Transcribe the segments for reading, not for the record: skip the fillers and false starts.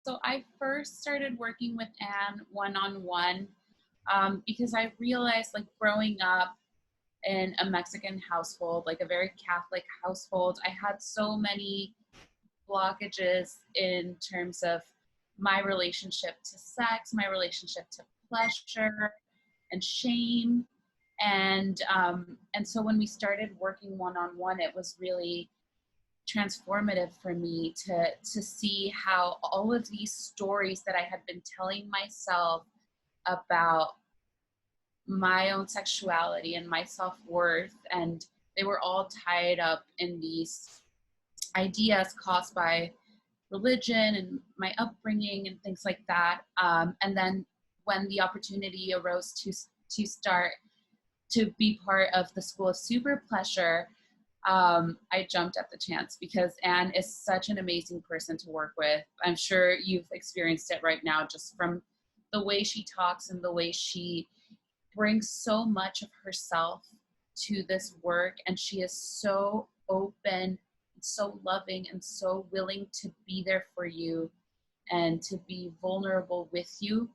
So I first started working with Anne one-on-one because I realized, like, growing up in a Mexican household, like a very Catholic household, I had so many blockages in terms of my relationship to sex, my relationship to pleasure and shame. And so when we started working one-on-one, it was really transformative for me to see how all of these stories that I had been telling myself about my own sexuality and my self-worth, and they were all tied up in these ideas caused by religion and my upbringing and things like that. And then when the opportunity arose to start to be part of the School of Superpleasure, I jumped at the chance because Anne is such an amazing person to work with. I'm sure you've experienced it right now, just from the way she talks and the way she brings so much of herself to this work. And she is so open, so loving, and so willing to be there for you and to be vulnerable with you.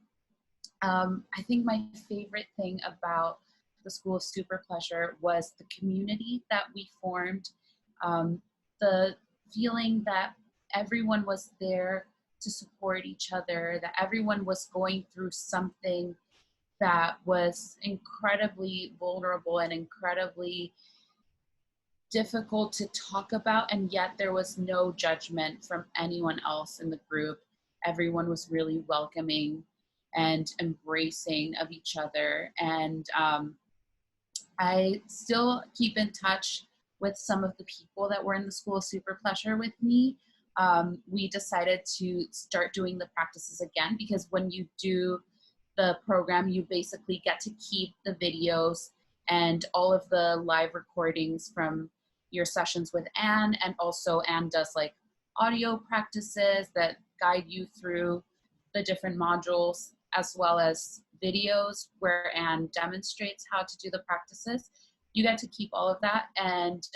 I think my favorite thing about the School of Superpleasure was the community that we formed, the feeling that everyone was there to support each other, that everyone was going through something that was incredibly vulnerable and incredibly difficult to talk about, and yet there was no judgment from anyone else in the group. Everyone was really welcoming and embracing of each other. And I still keep in touch with some of the people that were in the School of Superpleasure with me. We decided to start doing the practices again because when you do the program, you basically get to keep the videos and all of the live recordings from your sessions with Anne. And also Anne does like audio practices that guide you through the different modules, as well as videos where Anne demonstrates how to do the practices. You get to keep all of that. And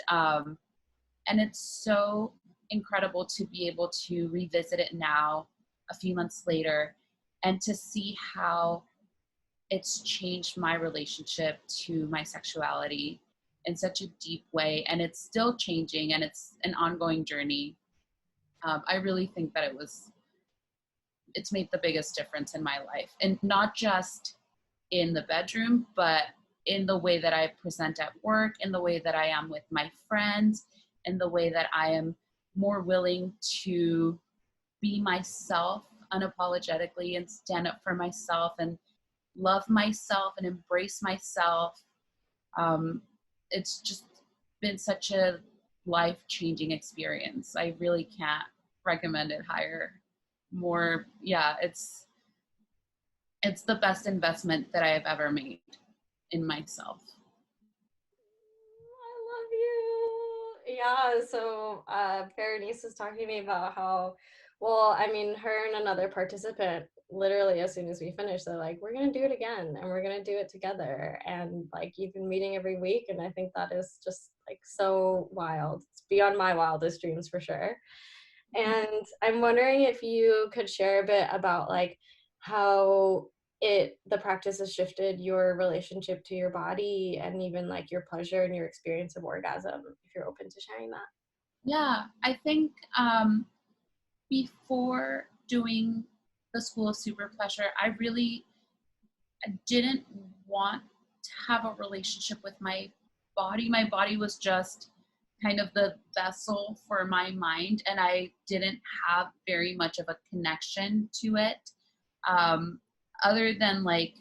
it's so incredible to be able to revisit it now, a few months later, and to see how it's changed my relationship to my sexuality in such a deep way. And it's still changing, and it's an ongoing journey. I really think that it's made the biggest difference in my life, and not just in the bedroom, but in the way that I present at work, in the way that I am with my friends, in the way that I am more willing to be myself unapologetically and stand up for myself and love myself and embrace myself. It's just been such a life-changing experience. I really can't recommend it higher. More, yeah, it's the best investment that I have ever made in myself. I love you. Yeah, so Berenice was talking to me about how, well, I mean, her and another participant, literally as soon as we finished, they're like, we're going to do it again, and we're going to do it together. And like, you've been meeting every week, and I think that is just like so wild. It's beyond my wildest dreams for sure. And I'm wondering if you could share a bit about like how the practice has shifted your relationship to your body and even like your pleasure and your experience of orgasm, if you're open to sharing that. Yeah, I think before doing the School of Superpleasure, I didn't want to have a relationship with my body. My body was just kind of the vessel for my mind, and I didn't have very much of a connection to it. Other than like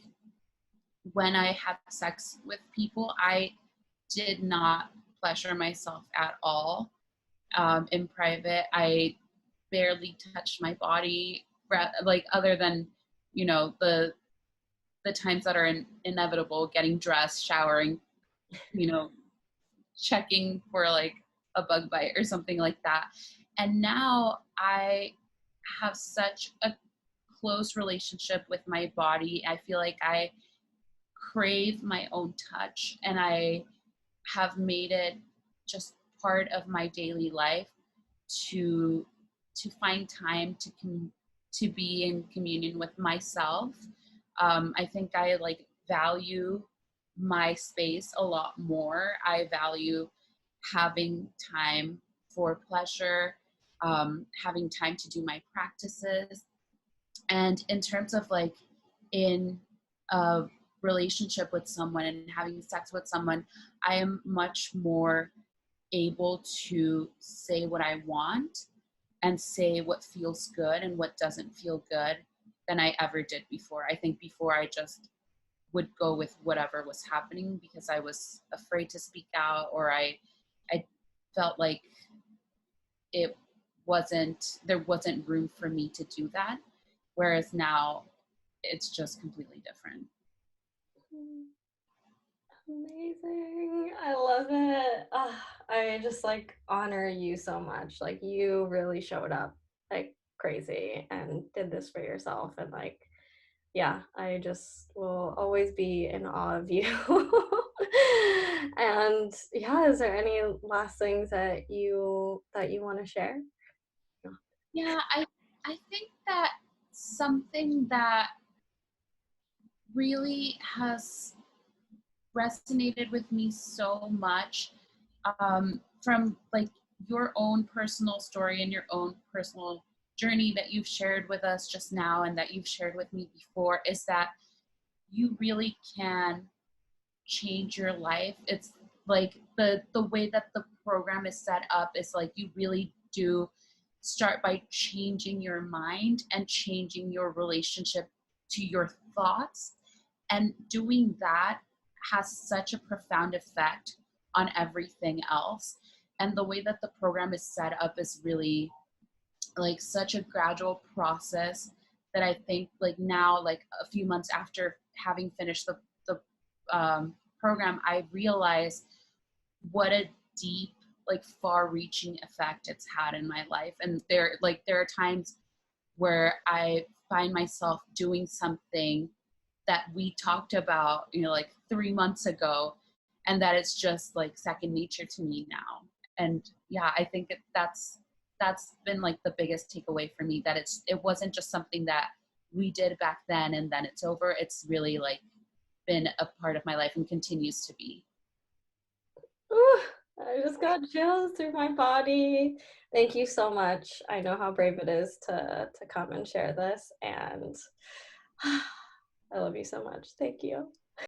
when I had sex with people, I did not pleasure myself at all. In private, I barely touched my body, like other than, you know, the times that are inevitable, getting dressed, showering, you know, checking for like a bug bite or something like that. And now I have such a close relationship with my body. I feel like I crave my own touch, and I have made it just part of my daily life to find time to to be in communion with myself. I think I like value my space a lot more. I value having time for pleasure, having time to do my practices. And in terms of like in a relationship with someone and having sex with someone, I am much more able to say what I want and say what feels good and what doesn't feel good than I ever did before. I think before I just would go with whatever was happening because I was afraid to speak out, or I felt like it there wasn't room for me to do that. Whereas now it's just completely different. Amazing. I love it. I just like honor you so much. Like you really showed up like crazy and did this for yourself. And like, yeah, I just will always be in awe of you. And yeah, is there any last things that you want to share? Yeah, I think that something that really has resonated with me so much, from like your own personal story and your own personal journey that you've shared with us just now and that you've shared with me before, is that you really can change your life. It's like the way that the program is set up is like you really do start by changing your mind and changing your relationship to your thoughts, and doing that has such a profound effect on everything else. And the way that the program is set up is really like such a gradual process that I think like now, like a few months after having finished the program, I realized what a deep, like far-reaching effect it's had in my life. And there are times where I find myself doing something that we talked about, like 3 months ago, and that it's just like second nature to me now. And yeah, I think that's been like the biggest takeaway for me, that it wasn't just something that we did back then and then it's over. It's really like been a part of my life and continues to be. Ooh, I just got chills through my body. Thank you so much. I know how brave it is to come and share this, and I love you so much. Thank you.